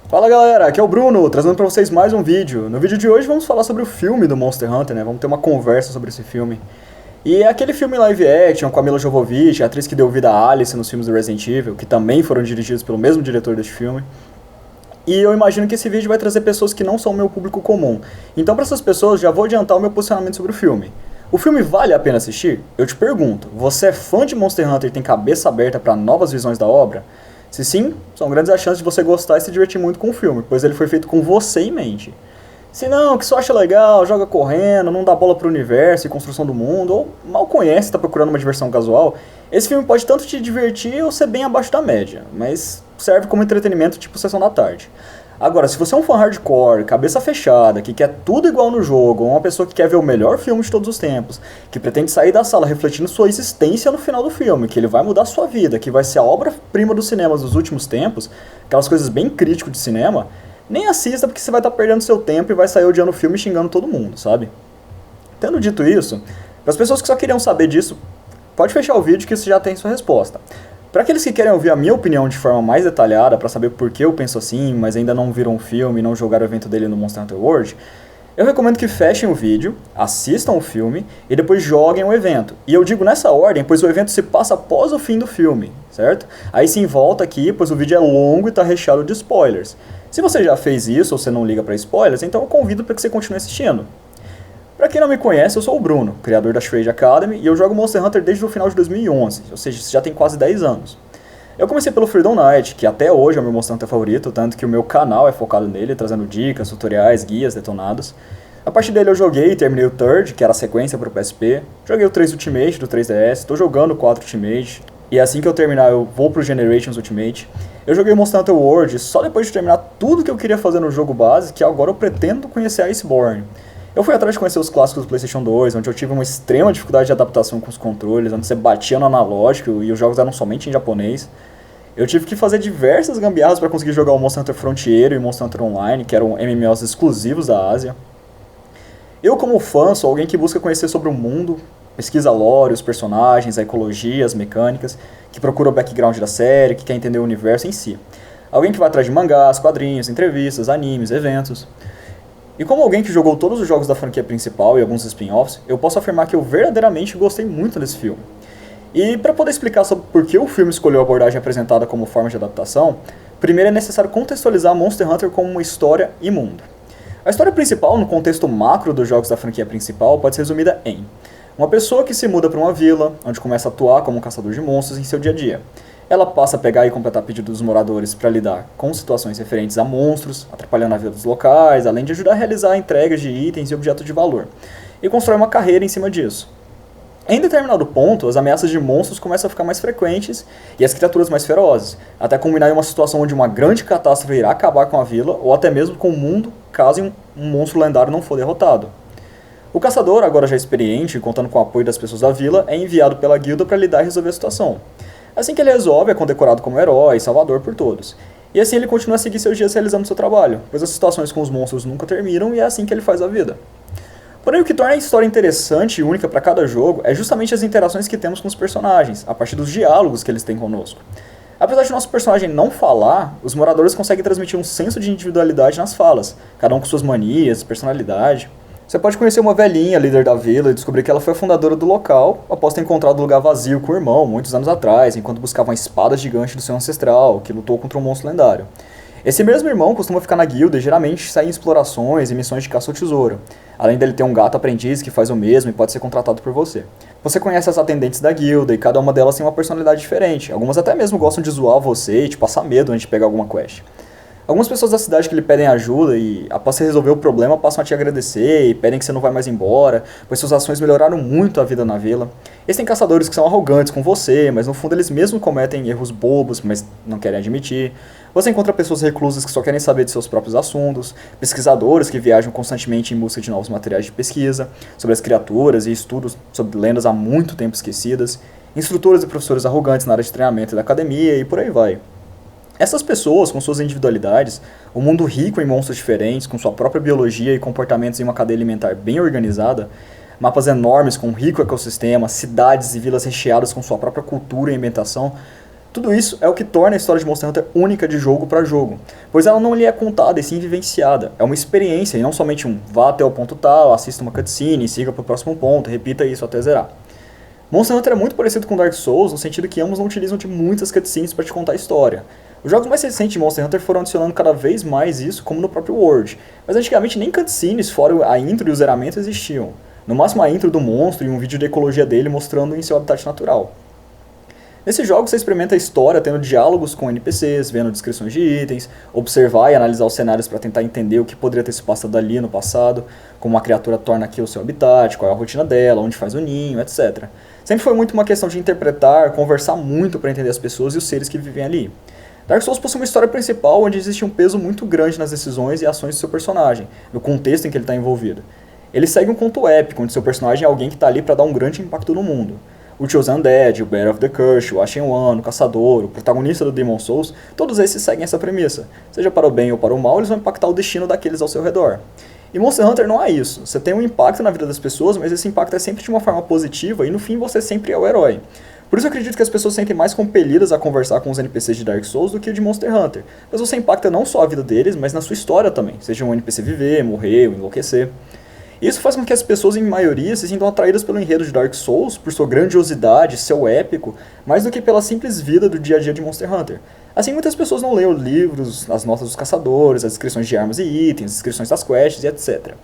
Fala galera, aqui é o Bruno, trazendo pra vocês mais um vídeo. No vídeo de hoje vamos falar sobre o filme do Monster Hunter, né? Vamos ter uma conversa sobre esse filme. E é aquele filme live action com a Mila Jovovich, a atriz que deu vida a Alice nos filmes do Resident Evil, que também foram dirigidos pelo mesmo diretor deste filme. E eu imagino que esse vídeo vai trazer pessoas que não são o meu público comum. Então para essas pessoas já vou adiantar o meu posicionamento sobre o filme. O filme vale a pena assistir? Eu te pergunto, você é fã de Monster Hunter e tem cabeça aberta para novas visões da obra? Se sim, são grandes as chances de você gostar e se divertir muito com o filme, pois ele foi feito com você em mente. Se não, que só acha legal, joga correndo, não dá bola pro universo e construção do mundo, ou mal conhece e tá procurando uma diversão casual, esse filme pode tanto te divertir ou ser bem abaixo da média, mas serve como entretenimento tipo sessão da tarde. Agora, se você é um fã hardcore, cabeça fechada, que quer tudo igual no jogo, ou uma pessoa que quer ver o melhor filme de todos os tempos, que pretende sair da sala refletindo sua existência no final do filme, que ele vai mudar sua vida, que vai ser a obra-prima dos cinemas dos últimos tempos, aquelas coisas bem críticas de cinema, nem assista porque você vai estar perdendo seu tempo e vai sair odiando o filme e xingando todo mundo, sabe? Tendo dito isso, para as pessoas que só queriam saber disso, pode fechar o vídeo que isso já tem sua resposta. Para aqueles que querem ouvir a minha opinião de forma mais detalhada, para saber por que eu penso assim, mas ainda não viram o filme e não jogaram o evento dele no Monster Hunter World, eu recomendo que fechem o vídeo, assistam o filme e depois joguem o evento. E eu digo nessa ordem, pois o evento se passa após o fim do filme, certo? Aí sim volta aqui, pois o vídeo é longo e está recheado de spoilers. Se você já fez isso ou você não liga para spoilers, então eu convido para que você continue assistindo. Pra quem não me conhece, eu sou o Bruno, criador da Shred Academy, e eu jogo Monster Hunter desde o final de 2011, ou seja, isso já tem quase 10 anos. Eu comecei pelo Freedom Knight, que até hoje é o meu Monster Hunter favorito, tanto que o meu canal é focado nele, trazendo dicas, tutoriais, guias, detonados. A partir dele eu joguei e terminei o Third, que era a sequência pro PSP, joguei o 3 Ultimate do 3DS, tô jogando o 4 Ultimate, e assim que eu terminar eu vou pro Generations Ultimate. Eu joguei Monster Hunter World só depois de terminar tudo que eu queria fazer no jogo base, que agora eu pretendo conhecer a Iceborne. Eu fui atrás de conhecer os clássicos do PlayStation 2, onde eu tive uma extrema dificuldade de adaptação com os controles, onde você batia no analógico e os jogos eram somente em japonês. Eu tive que fazer diversas gambiarras para conseguir jogar o Monster Hunter Frontier e o Monster Hunter Online, que eram MMOs exclusivos da Ásia. Eu, como fã, sou alguém que busca conhecer sobre o mundo, pesquisa lore, os personagens, a ecologia, as mecânicas, que procura o background da série, que quer entender o universo em si. Alguém que vai atrás de mangás, quadrinhos, entrevistas, animes, eventos. E como alguém que jogou todos os jogos da franquia principal e alguns spin-offs, eu posso afirmar que eu verdadeiramente gostei muito desse filme. E para poder explicar sobre por que o filme escolheu a abordagem apresentada como forma de adaptação, primeiro é necessário contextualizar Monster Hunter como uma história e mundo. A história principal, no contexto macro dos jogos da franquia principal, pode ser resumida em uma pessoa que se muda para uma vila, onde começa a atuar como um caçador de monstros em seu dia a dia. Ela passa a pegar e completar pedidos dos moradores para lidar com situações referentes a monstros, atrapalhando a vida dos locais, além de ajudar a realizar entregas de itens e objetos de valor, e constrói uma carreira em cima disso. Em determinado ponto, as ameaças de monstros começam a ficar mais frequentes e as criaturas mais ferozes, até culminar em uma situação onde uma grande catástrofe irá acabar com a vila ou até mesmo com o mundo, caso um monstro lendário não for derrotado. O caçador, agora já experiente e contando com o apoio das pessoas da vila, é enviado pela guilda para lidar e resolver a situação. Assim que ele resolve, é condecorado como herói e salvador por todos. E assim ele continua a seguir seus dias realizando seu trabalho, pois as situações com os monstros nunca terminam e é assim que ele faz a vida. Porém, o que torna a história interessante e única para cada jogo é justamente as interações que temos com os personagens, a partir dos diálogos que eles têm conosco. Apesar de nosso personagem não falar, os moradores conseguem transmitir um senso de individualidade nas falas, cada um com suas manias, personalidade. Você pode conhecer uma velhinha, líder da vila, e descobrir que ela foi a fundadora do local, após ter encontrado o lugar vazio com o irmão, muitos anos atrás, enquanto buscava uma espada gigante do seu ancestral, que lutou contra um monstro lendário. Esse mesmo irmão costuma ficar na guilda e geralmente sai em explorações e missões de caça ao tesouro, além dele ter um gato aprendiz que faz o mesmo e pode ser contratado por você. Você conhece as atendentes da guilda e cada uma delas tem uma personalidade diferente, algumas até mesmo gostam de zoar você e te passar medo antes de pegar alguma quest. Algumas pessoas da cidade que lhe pedem ajuda e, após você resolver o problema, passam a te agradecer e pedem que você não vai mais embora, pois suas ações melhoraram muito a vida na vila. Existem caçadores que são arrogantes com você, mas no fundo eles mesmos cometem erros bobos, mas não querem admitir. Você encontra pessoas reclusas que só querem saber de seus próprios assuntos, pesquisadores que viajam constantemente em busca de novos materiais de pesquisa, sobre as criaturas e estudos sobre lendas há muito tempo esquecidas, instrutores e professores arrogantes na área de treinamento da academia e por aí vai. Essas pessoas, com suas individualidades, um mundo rico em monstros diferentes, com sua própria biologia e comportamentos em uma cadeia alimentar bem organizada, mapas enormes com um rico ecossistema, cidades e vilas recheadas com sua própria cultura e ambientação, Tudo isso é o que torna a história de Monster Hunter única de jogo para jogo, pois ela não lhe é contada e sim vivenciada. É uma experiência e não somente um vá até o ponto tal, assista uma cutscene, siga para o próximo ponto, repita isso até zerar. Monster Hunter é muito parecido com Dark Souls, no sentido que ambos não utilizam de muitas cutscenes para te contar a história. Os jogos mais recentes de Monster Hunter foram adicionando cada vez mais isso, como no próprio World, mas antigamente nem cutscenes, fora a intro e o zeramento, existiam. No máximo a intro do monstro e um vídeo de ecologia dele mostrando em seu habitat natural. Nesse jogo você experimenta a história tendo diálogos com NPCs, vendo descrições de itens, observar e analisar os cenários para tentar entender o que poderia ter se passado ali no passado, como uma criatura torna aqui o seu habitat, qual é a rotina dela, onde faz o ninho, etc. Sempre foi muito uma questão de interpretar, conversar muito para entender as pessoas e os seres que vivem ali. Dark Souls possui uma história principal onde existe um peso muito grande nas decisões e ações do seu personagem, no contexto em que ele está envolvido. Ele segue um conto épico, onde seu personagem é alguém que está ali para dar um grande impacto no mundo. O Chosen Undead, o Bearer of the Curse, o Ashen One, o Caçador, o protagonista do Demon's Souls, todos esses seguem essa premissa. Seja para o bem ou para o mal, eles vão impactar o destino daqueles ao seu redor. E Monster Hunter não é isso. Você tem um impacto na vida das pessoas, mas esse impacto é sempre de uma forma positiva e no fim você sempre é o herói. Por isso eu acredito que as pessoas se sentem mais compelidas a conversar com os NPCs de Dark Souls do que o de Monster Hunter. Mas você impacta não só a vida deles, mas na sua história também. Seja um NPC viver, morrer ou enlouquecer. Isso faz com que as pessoas, em maioria, se sintam atraídas pelo enredo de Dark Souls, por sua grandiosidade, seu épico, mais do que pela simples vida do dia a dia de Monster Hunter. Assim, muitas pessoas não leem os livros, as notas dos caçadores, as descrições de armas e itens, as descrições das quests e etc.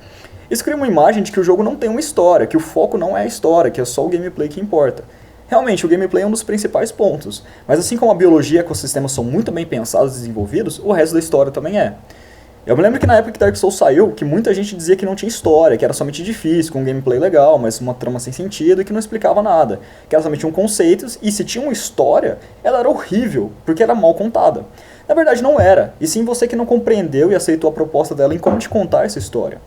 Isso cria uma imagem de que o jogo não tem uma história, que o foco não é a história, que é só o gameplay que importa. Realmente, o gameplay é um dos principais pontos, mas assim como a biologia e o ecossistema são muito bem pensados e desenvolvidos, o resto da história também é. Eu me lembro que na época que Dark Souls saiu, que muita gente dizia que não tinha história, que era somente difícil, com um gameplay legal, mas uma trama sem sentido e que não explicava nada. Que ela somente tinha conceitos, e se tinha uma história, ela era horrível, porque era mal contada. Na verdade não era, e sim você que não compreendeu e aceitou a proposta dela em como te contar essa história.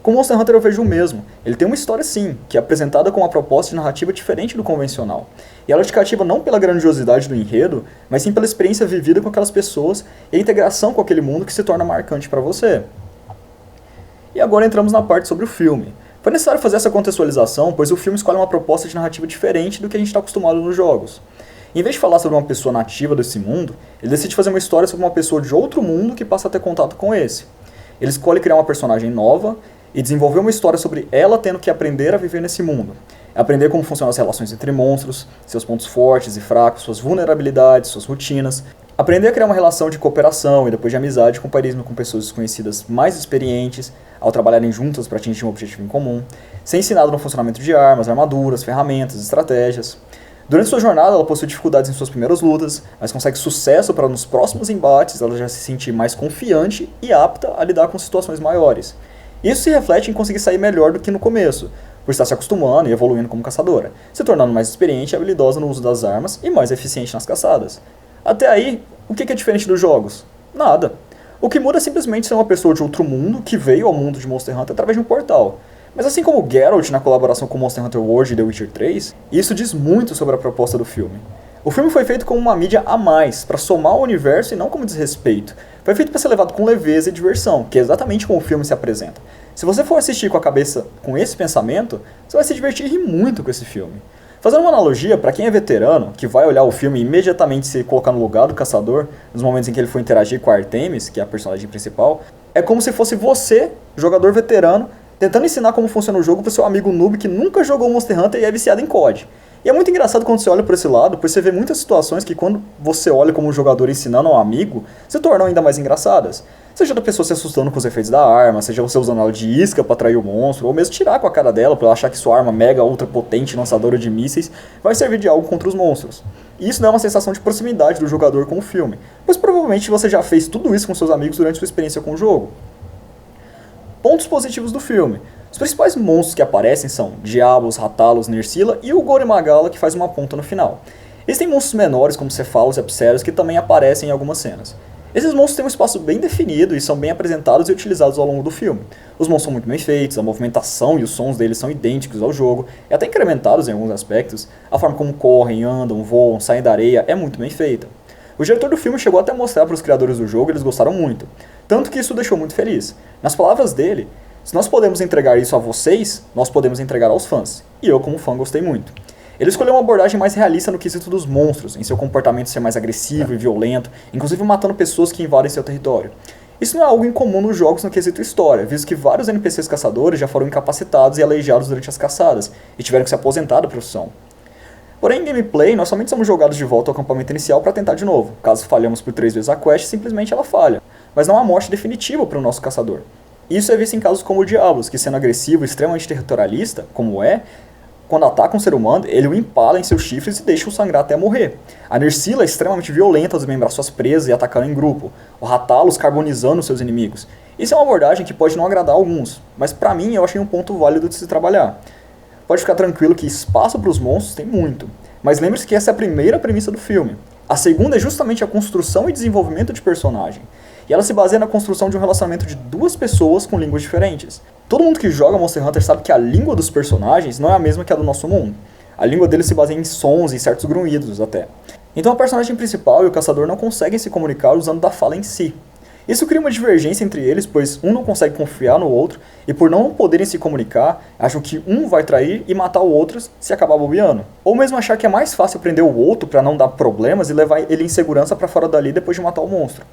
Com Monster Hunter eu vejo o mesmo. Ele tem uma história sim, que é apresentada com uma proposta de narrativa diferente do convencional. E ela te cativa não pela grandiosidade do enredo, mas sim pela experiência vivida com aquelas pessoas e a integração com aquele mundo que se torna marcante para você. E agora entramos na parte sobre o filme. Foi necessário fazer essa contextualização, pois o filme escolhe uma proposta de narrativa diferente do que a gente está acostumado nos jogos. Em vez de falar sobre uma pessoa nativa desse mundo, ele decide fazer uma história sobre uma pessoa de outro mundo que passa a ter contato com esse. Ele escolhe criar uma personagem nova e desenvolver uma história sobre ela tendo que aprender a viver nesse mundo. Aprender como funcionam as relações entre monstros, seus pontos fortes e fracos, suas vulnerabilidades, suas rotinas. Aprender a criar uma relação de cooperação e depois de amizade e companheirismo com pessoas desconhecidas mais experientes, ao trabalharem juntas para atingir um objetivo em comum. Ser ensinado no funcionamento de armas, armaduras, ferramentas, estratégias. Durante sua jornada, ela possui dificuldades em suas primeiras lutas, mas consegue sucesso para nos próximos embates ela já se sentir mais confiante e apta a lidar com situações maiores. Isso se reflete em conseguir sair melhor do que no começo, por estar se acostumando e evoluindo como caçadora, se tornando mais experiente e habilidosa no uso das armas e mais eficiente nas caçadas. Até aí, o que é diferente dos jogos? Nada. O que muda é simplesmente ser uma pessoa de outro mundo que veio ao mundo de Monster Hunter através de um portal. Mas assim como Geralt na colaboração com Monster Hunter World e The Witcher 3, isso diz muito sobre a proposta do filme. O filme foi feito como uma mídia a mais, para somar ao universo e não como desrespeito. Foi feito para ser levado com leveza e diversão, que é exatamente como o filme se apresenta. Se você for assistir com a cabeça com esse pensamento, você vai se divertir e rir muito com esse filme. Fazendo uma analogia, para quem é veterano, que vai olhar o filme e imediatamente se colocar no lugar do caçador, nos momentos em que ele for interagir com a Artemis, que é a personagem principal, é como se fosse você, jogador veterano, tentando ensinar como funciona o jogo pro seu amigo noob que nunca jogou Monster Hunter e é viciado em COD. E é muito engraçado quando você olha por esse lado, pois você vê muitas situações que quando você olha como um jogador ensinando a um amigo, se tornam ainda mais engraçadas. Seja da pessoa se assustando com os efeitos da arma, seja você usando ela de isca para atrair o monstro, ou mesmo tirar com a cara dela para ela achar que sua arma mega ultra potente lançadora de mísseis vai servir de algo contra os monstros. E isso dá uma sensação de proximidade do jogador com o filme, pois provavelmente você já fez tudo isso com seus amigos durante sua experiência com o jogo. Pontos positivos do filme. Os principais monstros que aparecem são Diablos, Ratalos, Nerscylla e o Gore Magala, que faz uma ponta no final. Existem monstros menores como Cefalos e Apseros que também aparecem em algumas cenas. Esses monstros têm um espaço bem definido e são bem apresentados e utilizados ao longo do filme. Os monstros são muito bem feitos, a movimentação e os sons deles são idênticos ao jogo, e até incrementados em alguns aspectos. A forma como correm, andam, voam, saem da areia é muito bem feita. O diretor do filme chegou até a mostrar para os criadores do jogo e eles gostaram muito, tanto que isso o deixou muito feliz. Nas palavras dele, se nós podemos entregar isso a vocês, nós podemos entregar aos fãs, e eu como fã gostei muito. Ele escolheu uma abordagem mais realista no quesito dos monstros, em seu comportamento ser mais agressivo e violento, inclusive matando pessoas que invadem seu território. Isso não é algo incomum nos jogos no quesito história, visto que vários NPCs caçadores já foram incapacitados e aleijados durante as caçadas, e tiveram que se aposentar da profissão. Porém, em gameplay, nós somente somos jogados de volta ao acampamento inicial para tentar de novo. Caso falhamos por 3 vezes a quest, simplesmente ela falha. Mas não há morte definitiva para o nosso caçador. Isso é visto em casos como o Diablos, que sendo agressivo e extremamente territorialista, como é, quando ataca um ser humano, ele o empala em seus chifres e deixa-o sangrar até morrer. A Nerscylla é extremamente violenta ao desmembrar suas presas e atacando em grupo, o Rathalos carbonizando seus inimigos. Isso é uma abordagem que pode não agradar a alguns, mas pra mim eu achei um ponto válido de se trabalhar. Pode ficar tranquilo que espaço para os monstros tem muito, mas lembre-se que essa é a primeira premissa do filme. A segunda é justamente a construção e desenvolvimento de personagem, e ela se baseia na construção de um relacionamento de duas pessoas com línguas diferentes. Todo mundo que joga Monster Hunter sabe que a língua dos personagens não é a mesma que a do nosso mundo. A língua deles se baseia em sons e certos grunhidos até. Então a personagem principal e o caçador não conseguem se comunicar usando da fala em si. Isso cria uma divergência entre eles, pois um não consegue confiar no outro, e por não poderem se comunicar, acham que um vai trair e matar o outro se acabar bobeando. Ou mesmo achar que é mais fácil prender o outro para não dar problemas e levar ele em segurança para fora dali depois de matar o monstro.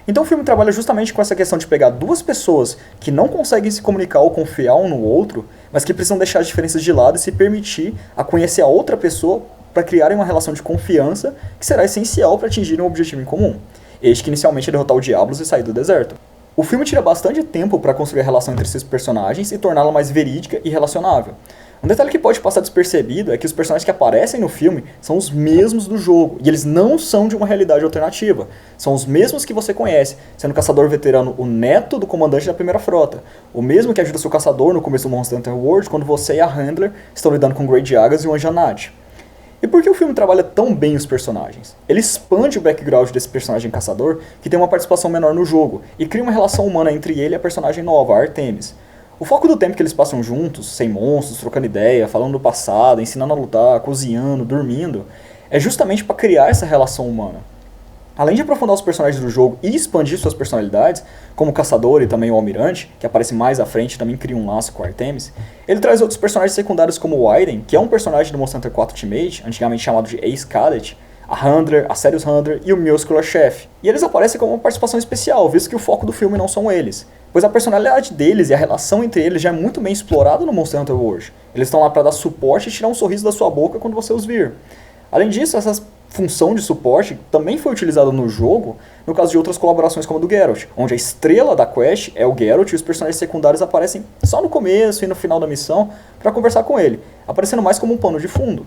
Então o filme trabalha justamente com essa questão de pegar duas pessoas que não conseguem se comunicar ou confiar um no outro, mas que precisam deixar as diferenças de lado e se permitir a conhecer a outra pessoa para criarem uma relação de confiança que será essencial para atingirem um objetivo em comum. Este que inicialmente é derrotar o Diablos e sair do deserto. O filme tira bastante tempo para construir a relação entre esses personagens e torná-la mais verídica e relacionável. Um detalhe que pode passar despercebido é que os personagens que aparecem no filme são os mesmos do jogo, e eles não são de uma realidade alternativa. São os mesmos que você conhece, sendo o caçador veterano o neto do comandante da primeira frota, o mesmo que ajuda seu caçador no começo do Monster Hunter World quando você e a Handler estão lidando com o Great Jagas e o Anjanat. E por que o filme trabalha tão bem os personagens? Ele expande o background desse personagem caçador, que tem uma participação menor no jogo, e cria uma relação humana entre ele e a personagem nova, a Artemis. O foco do tempo que eles passam juntos, sem monstros, trocando ideia, falando do passado, ensinando a lutar, cozinhando, dormindo, é justamente para criar essa relação humana. Além de aprofundar os personagens do jogo e expandir suas personalidades, como o Caçador e também o Almirante, que aparece mais à frente e também cria um laço com Artemis, ele traz outros personagens secundários como o Aiden, que é um personagem do Monster Hunter 4 Ultimate, antigamente chamado de Ace Cadet, a Handler, a Serious Handler e o Muscular Chef. E eles aparecem como uma participação especial, visto que o foco do filme não são eles, pois a personalidade deles e a relação entre eles já é muito bem explorada no Monster Hunter World. Eles estão lá para dar suporte e tirar um sorriso da sua boca quando você os vir. Além disso, essa função de suporte também foi utilizada no jogo, no caso de outras colaborações como a do Geralt, onde a estrela da quest é o Geralt e os personagens secundários aparecem só no começo e no final da missão para conversar com ele, aparecendo mais como um pano de fundo.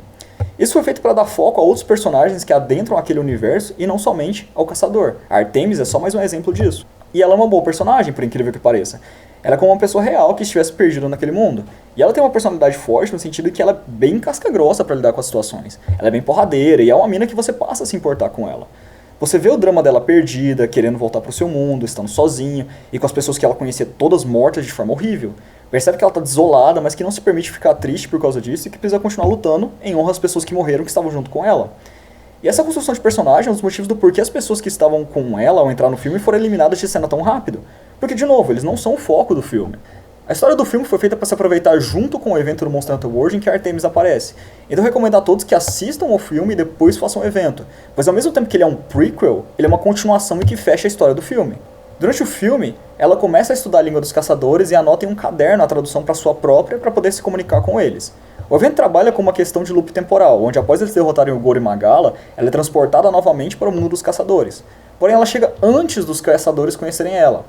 Isso foi feito para dar foco a outros personagens que adentram aquele universo e não somente ao caçador. A Artemis é só mais um exemplo disso. E ela é uma boa personagem, por incrível que pareça. Ela é como uma pessoa real que estivesse perdida naquele mundo. E ela tem uma personalidade forte no sentido de que ela é bem casca-grossa para lidar com as situações. Ela é bem porradeira e é uma mina que você passa a se importar com ela. Você vê o drama dela perdida, querendo voltar pro seu mundo, estando sozinha, e com as pessoas que ela conhecia todas mortas de forma horrível. Percebe que ela tá desolada, mas que não se permite ficar triste por causa disso e que precisa continuar lutando em honra às pessoas que morreram que estavam junto com ela. E essa construção de personagem é um dos motivos do porquê as pessoas que estavam com ela ao entrar no filme foram eliminadas de cena tão rápido. Porque, de novo, eles não são o foco do filme. A história do filme foi feita para se aproveitar junto com o evento do Monster Hunter World em que a Artemis aparece. Então eu recomendo a todos que assistam ao filme e depois façam o evento, pois ao mesmo tempo que ele é um prequel, ele é uma continuação e que fecha a história do filme. Durante o filme, ela começa a estudar a língua dos caçadores e anota em um caderno a tradução para sua própria para poder se comunicar com eles. O evento trabalha com uma questão de loop temporal, onde após eles derrotarem o Goro e Magala, ela é transportada novamente para o mundo dos caçadores. Porém ela chega antes dos caçadores conhecerem ela.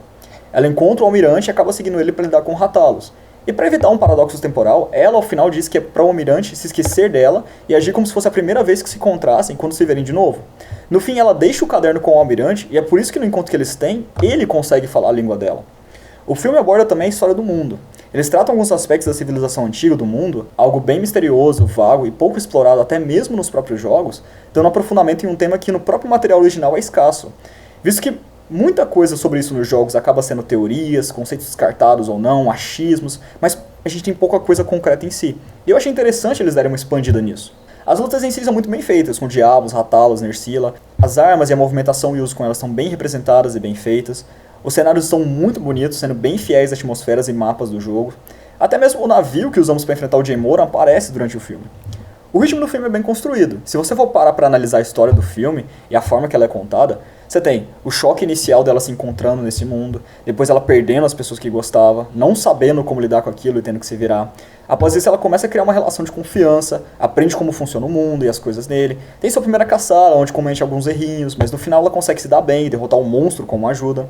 Ela encontra o Almirante e acaba seguindo ele para lidar com o Rathalos. E para evitar um paradoxo temporal, ela ao final diz que é para o Almirante se esquecer dela e agir como se fosse a primeira vez que se encontrassem quando se verem de novo. No fim, ela deixa o caderno com o Almirante e é por isso que no encontro que eles têm, ele consegue falar a língua dela. O filme aborda também a história do mundo. Eles tratam alguns aspectos da civilização antiga do mundo, algo bem misterioso, vago e pouco explorado até mesmo nos próprios jogos, dando aprofundamento em um tema que no próprio material original é escasso. Visto que muita coisa sobre isso nos jogos acaba sendo teorias, conceitos descartados ou não, achismos, mas a gente tem pouca coisa concreta em si. E eu achei interessante eles darem uma expandida nisso. As lutas em si são muito bem feitas, com Diablos, Rathalos, Nerscylla. As armas e a movimentação e uso com elas estão bem representadas e bem feitas. Os cenários estão muito bonitos, sendo bem fiéis às atmosferas e mapas do jogo. Até mesmo o navio que usamos para enfrentar o Jay Moran aparece durante o filme. O ritmo do filme é bem construído. Se você for parar pra analisar a história do filme e a forma que ela é contada, você tem o choque inicial dela se encontrando nesse mundo, depois ela perdendo as pessoas que gostava, não sabendo como lidar com aquilo e tendo que se virar. Após isso ela começa a criar uma relação de confiança, aprende como funciona o mundo e as coisas nele. Tem sua primeira caçada, onde comete alguns errinhos, mas no final ela consegue se dar bem e derrotar um monstro com uma ajuda.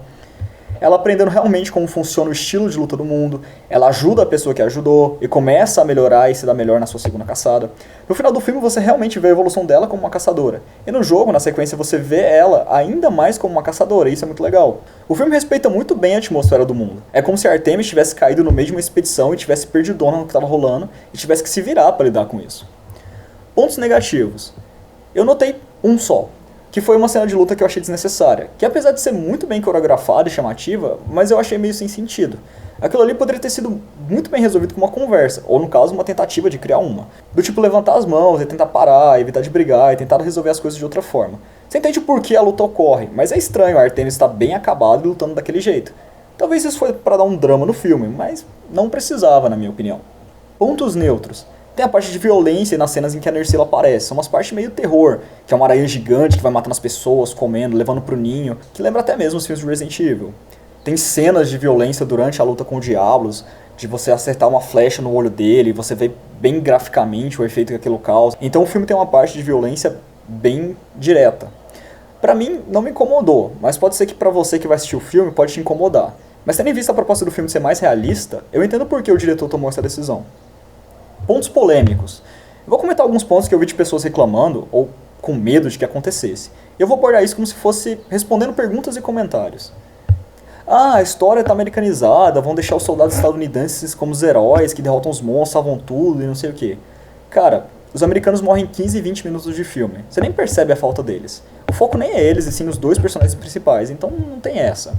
Ela aprendendo realmente como funciona o estilo de luta do mundo, ela ajuda a pessoa que ajudou e começa a melhorar e se dar melhor na sua segunda caçada. No final do filme você realmente vê a evolução dela como uma caçadora. E no jogo, na sequência, você vê ela ainda mais como uma caçadora, e isso é muito legal. O filme respeita muito bem a atmosfera do mundo. É como se Artemis tivesse caído no meio de uma expedição e tivesse perdidona no que estava rolando e tivesse que se virar para lidar com isso. Pontos negativos. Eu notei um só, que foi uma cena de luta que eu achei desnecessária, que apesar de ser muito bem coreografada e chamativa, mas eu achei meio sem sentido. Aquilo ali poderia ter sido muito bem resolvido com uma conversa, ou no caso uma tentativa de criar uma. Do tipo levantar as mãos e tentar parar, evitar de brigar e tentar resolver as coisas de outra forma. Você entende por que a luta ocorre, mas é estranho a Artemis estar bem acabada e lutando daquele jeito. Talvez isso foi para dar um drama no filme, mas não precisava, na minha opinião. Pontos neutros. Tem a parte de violência nas cenas em que a Nercila aparece. São umas partes meio terror, que é uma aranha gigante que vai matando as pessoas, comendo, levando pro ninho, que lembra até mesmo os filmes de Resident Evil. Tem cenas de violência durante a luta com o Diablos, de você acertar uma flecha no olho dele, e você vê bem graficamente o efeito que aquilo causa. Então o filme tem uma parte de violência bem direta. Pra mim, não me incomodou, mas pode ser que pra você que vai assistir o filme pode te incomodar. Mas tendo em vista a proposta do filme ser mais realista, eu entendo por que o diretor tomou essa decisão. Pontos polêmicos. Eu vou comentar alguns pontos que eu vi de pessoas reclamando ou com medo de que acontecesse. E eu vou abordar isso como se fosse respondendo perguntas e comentários. Ah, a história tá americanizada, vão deixar os soldados estadunidenses como os heróis que derrotam os monstros, salvam tudo e não sei o que. Cara, os americanos morrem em 15 e 20 minutos de filme. Você nem percebe a falta deles. O foco nem é eles, e sim os dois personagens principais, então não tem essa.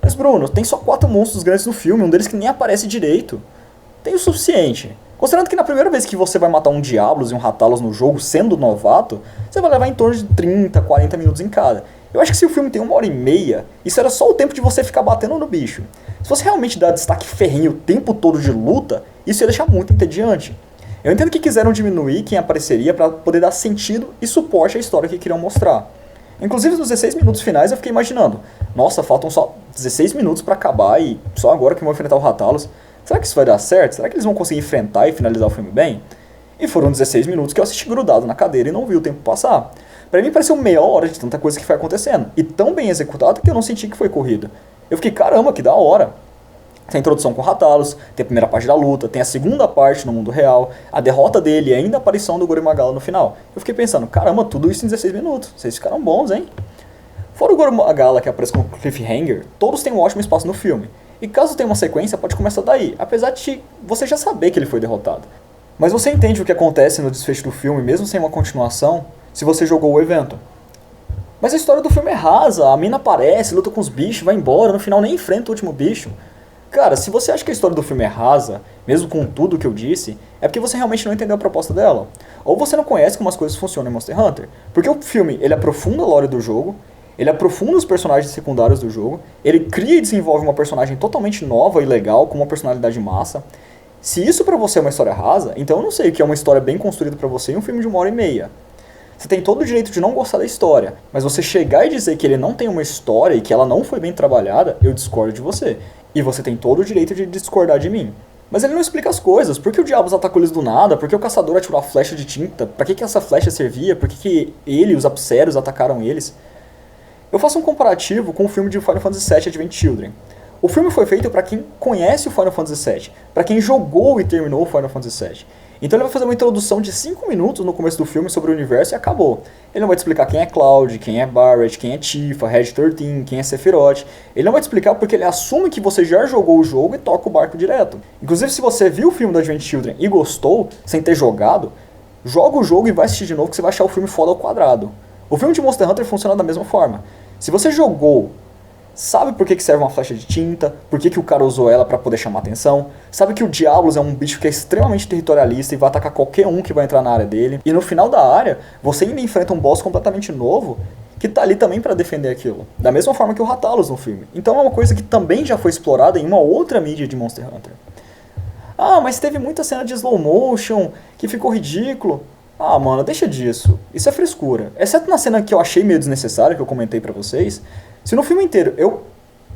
Mas Bruno, tem só 4 monstros grandes no filme, um deles que nem aparece direito. Tem o suficiente. Considerando que na primeira vez que você vai matar um Diablos e um Ratalos no jogo, sendo novato, você vai levar em torno de 30, 40 minutos em cada. Eu acho que se o filme tem 1h30, isso era só o tempo de você ficar batendo no bicho. Se você realmente dar destaque ferrenho o tempo todo de luta, isso ia deixar muito entediante. Eu entendo que quiseram diminuir quem apareceria para poder dar sentido e suporte à história que queriam mostrar. Inclusive nos 16 minutos finais eu fiquei imaginando, nossa, faltam só 16 minutos para acabar e só agora que vão enfrentar o Ratalos. Será que isso vai dar certo? Será que eles vão conseguir enfrentar e finalizar o filme bem? E foram 16 minutos que eu assisti grudado na cadeira e não vi o tempo passar. Pra mim pareceu meia hora de tanta coisa que foi acontecendo. E tão bem executado que eu não senti que foi corrida. Eu fiquei, caramba, que da hora. Tem a introdução com o Ratalos, tem a primeira parte da luta, tem a segunda parte no mundo real, a derrota dele e ainda a aparição do Goro Magala no final. Eu fiquei pensando, caramba, tudo isso em 16 minutos. Vocês ficaram bons, hein? Fora o Goro Magala que aparece com o Cliffhanger, todos têm um ótimo espaço no filme. E caso tenha uma sequência, pode começar daí, apesar de você já saber que ele foi derrotado. Mas você entende o que acontece no desfecho do filme, mesmo sem uma continuação, se você jogou o evento. Mas a história do filme é rasa, a mina aparece, luta com os bichos, vai embora, no final nem enfrenta o último bicho. Cara, se você acha que a história do filme é rasa, mesmo com tudo o que eu disse, é porque você realmente não entendeu a proposta dela. Ou você não conhece como as coisas funcionam em Monster Hunter. Porque o filme, ele aprofunda a lore do jogo, ele aprofunda os personagens secundários do jogo, ele cria e desenvolve uma personagem totalmente nova e legal, com uma personalidade massa. Se isso pra você é uma história rasa, então eu não sei o que é uma história bem construída pra você em um filme de 1h30. Você tem todo o direito de não gostar da história, mas você chegar e dizer que ele não tem uma história e que ela não foi bem trabalhada, eu discordo de você. E você tem todo o direito de discordar de mim. Mas ele não explica as coisas. Por que o Diablos atacou eles do nada? Por que o caçador atirou a flecha de tinta? Pra que essa flecha servia? Por que ele e os Apseros atacaram eles? Eu faço um comparativo com o filme de Final Fantasy VII Advent Children. O filme foi feito para quem conhece o Final Fantasy VII, para quem jogou e terminou o Final Fantasy VII. Então ele vai fazer uma introdução de 5 minutos no começo do filme sobre o universo e acabou. Ele não vai te explicar quem é Cloud, quem é Barret, quem é Tifa, Red 13, quem é Sephiroth. Ele não vai te explicar porque ele assume que você já jogou o jogo e toca o barco direto. Inclusive, se você viu o filme do Advent Children e gostou, sem ter jogado, joga o jogo e vai assistir de novo que você vai achar o filme foda ao quadrado. O filme de Monster Hunter funciona da mesma forma. Se você jogou, sabe por que serve uma flecha de tinta, por que o cara usou ela pra poder chamar atenção, sabe que o Diablos é um bicho que é extremamente territorialista e vai atacar qualquer um que vai entrar na área dele, e no final da área, você ainda enfrenta um boss completamente novo, que tá ali também pra defender aquilo, da mesma forma que o Ratalos no filme. Então é uma coisa que também já foi explorada em uma outra mídia de Monster Hunter. Ah, mas teve muita cena de slow motion, que ficou ridículo. Ah, mano, deixa disso. Isso é frescura. Exceto na cena que eu achei meio desnecessária, que eu comentei pra vocês. Se no filme inteiro eu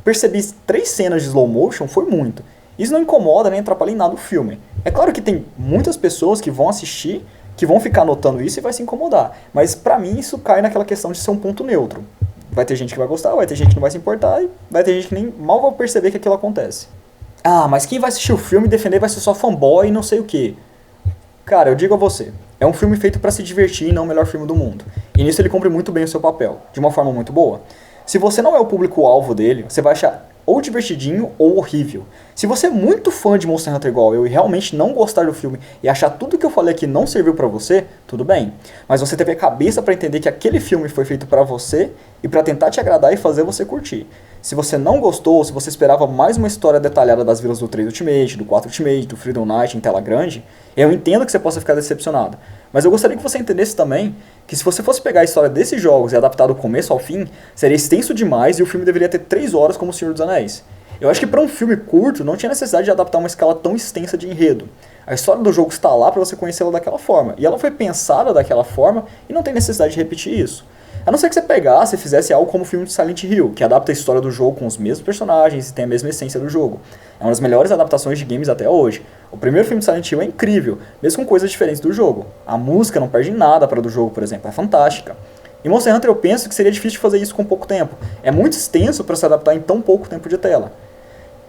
percebi 3 cenas de slow motion, foi muito. Isso não incomoda nem atrapalha em nada o filme. É claro que tem muitas pessoas que vão assistir, que vão ficar notando isso e vai se incomodar. Mas pra mim isso cai naquela questão de ser um ponto neutro. Vai ter gente que vai gostar, vai ter gente que não vai se importar e vai ter gente que nem mal vai perceber que aquilo acontece. Ah, mas quem vai assistir o filme e defender vai ser só fanboy e não sei o que. Cara, eu digo a você, é um filme feito pra se divertir e não o melhor filme do mundo. E nisso ele cumpre muito bem o seu papel, de uma forma muito boa. Se você não é o público-alvo dele, você vai achar ou divertidinho ou horrível. Se você é muito fã de Monster Hunter igual eu e realmente não gostar do filme e achar tudo que eu falei aqui não serviu pra você, tudo bem. Mas você teve a cabeça pra entender que aquele filme foi feito pra você e pra tentar te agradar e fazer você curtir. Se você não gostou, se você esperava mais uma história detalhada das vilas do 3 Ultimate, do 4 Ultimate, do Freedom Knight em tela grande, eu entendo que você possa ficar decepcionado. Mas eu gostaria que você entendesse também que se você fosse pegar a história desses jogos e adaptar do começo ao fim, seria extenso demais e o filme deveria ter 3 horas como O Senhor dos Anéis. Eu acho que para um filme curto não tinha necessidade de adaptar uma escala tão extensa de enredo. A história do jogo está lá para você conhecê-la daquela forma, e ela foi pensada daquela forma e não tem necessidade de repetir isso. A não ser que você pegasse e fizesse algo como o filme de Silent Hill, que adapta a história do jogo com os mesmos personagens e tem a mesma essência do jogo. É uma das melhores adaptações de games até hoje. O primeiro filme de Silent Hill é incrível, mesmo com coisas diferentes do jogo. A música não perde nada para a do jogo, por exemplo, é fantástica. Em Monster Hunter eu penso que seria difícil de fazer isso com pouco tempo. É muito extenso para se adaptar em tão pouco tempo de tela.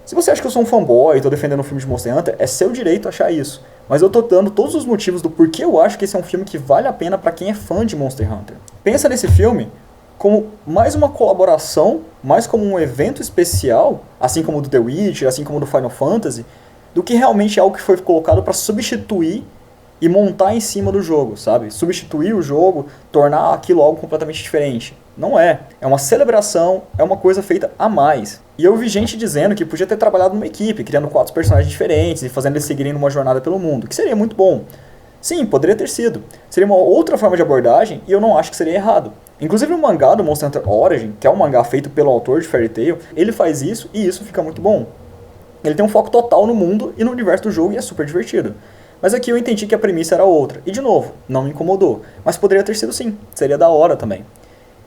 Se você acha que eu sou um fanboy e estou defendendo um filme de Monster Hunter, é seu direito achar isso. Mas eu estou dando todos os motivos do porquê eu acho que esse é um filme que vale a pena para quem é fã de Monster Hunter. Pensa nesse filme como mais uma colaboração, mais como um evento especial, assim como o do The Witcher, assim como o do Final Fantasy, do que realmente algo que foi colocado para substituir e montar em cima do jogo, sabe? Substituir o jogo, tornar aquilo algo completamente diferente. Não é. É uma celebração, é uma coisa feita a mais. E eu vi gente dizendo que podia ter trabalhado numa equipe, criando 4 personagens diferentes e fazendo eles seguirem numa jornada pelo mundo, que seria muito bom. Sim, poderia ter sido. Seria uma outra forma de abordagem e eu não acho que seria errado. Inclusive o mangá do Monster Hunter Origin, que é um mangá feito pelo autor de Fairy Tail, ele faz isso e isso fica muito bom. Ele tem um foco total no mundo e no universo do jogo e é super divertido. Mas aqui eu entendi que a premissa era outra. E de novo, não me incomodou. Mas poderia ter sido sim. Seria da hora também.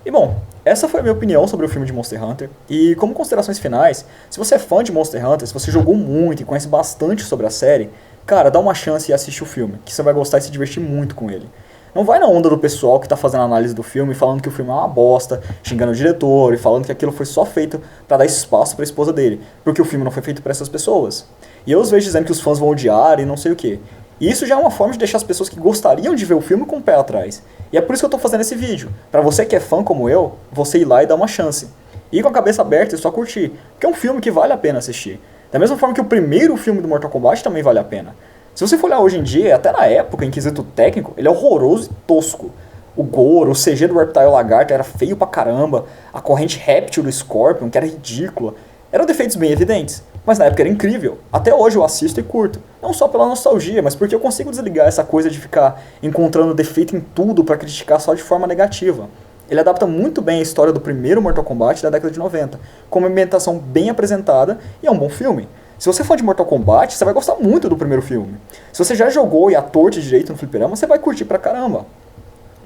E bom, essa foi a minha opinião sobre o filme de Monster Hunter. E como considerações finais, se você é fã de Monster Hunter, se você jogou muito e conhece bastante sobre a série, cara, dá uma chance e assiste o filme, que você vai gostar e se divertir muito com ele. Não vai na onda do pessoal que tá fazendo análise do filme falando que o filme é uma bosta, xingando o diretor e falando que aquilo foi só feito pra dar espaço pra esposa dele, porque o filme não foi feito pra essas pessoas. E eu os vejo dizendo que os fãs vão odiar e não sei o que. E isso já é uma forma de deixar as pessoas que gostariam de ver o filme com o pé atrás. E é por isso que eu tô fazendo esse vídeo. Pra você que é fã como eu, você ir lá e dar uma chance. E com a cabeça aberta e só curtir. Porque é um filme que vale a pena assistir. Da mesma forma que o primeiro filme do Mortal Kombat também vale a pena. Se você for olhar hoje em dia, até na época, em quesito técnico, ele é horroroso e tosco. O Goro, o CG do Reptile Lagarto era feio pra caramba. A corrente réptil do Scorpion, que era ridícula. Eram defeitos bem evidentes. Mas na época era incrível. Até hoje eu assisto e curto. Não só pela nostalgia, mas porque eu consigo desligar essa coisa de ficar encontrando defeito em tudo pra criticar só de forma negativa. Ele adapta muito bem a história do primeiro Mortal Kombat da década de 90, com uma ambientação bem apresentada e é um bom filme. Se você for de Mortal Kombat, você vai gostar muito do primeiro filme. Se você já jogou e ator de direito no fliperama, você vai curtir pra caramba.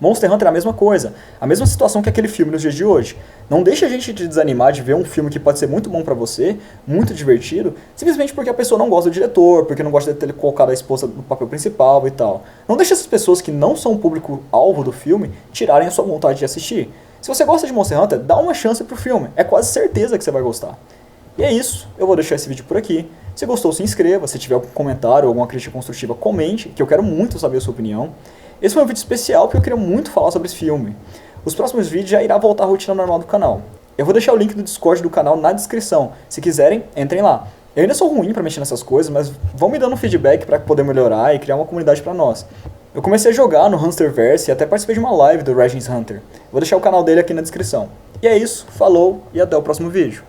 Monster Hunter é a mesma coisa, a mesma situação que aquele filme nos dias de hoje. Não deixa a gente te desanimar de ver um filme que pode ser muito bom pra você, muito divertido, simplesmente porque a pessoa não gosta do diretor, porque não gosta de ter colocado a esposa no papel principal e tal. Não deixa essas pessoas que não são o público-alvo do filme tirarem a sua vontade de assistir. Se você gosta de Monster Hunter, dá uma chance pro filme, é quase certeza que você vai gostar. E é isso, eu vou deixar esse vídeo por aqui. Se gostou, se inscreva, se tiver algum comentário ou alguma crítica construtiva, comente, que eu quero muito saber a sua opinião. Esse foi um vídeo especial porque eu queria muito falar sobre esse filme. Os próximos vídeos já irá voltar à rotina normal do canal. Eu vou deixar o link do Discord do canal na descrição. Se quiserem, entrem lá. Eu ainda sou ruim pra mexer nessas coisas, mas vão me dando feedback pra poder melhorar e criar uma comunidade pra nós. Eu comecei a jogar no Hamsterverse e até participei de uma live do Regis Hunter. Vou deixar o canal dele aqui na descrição. E é isso, falou e até o próximo vídeo.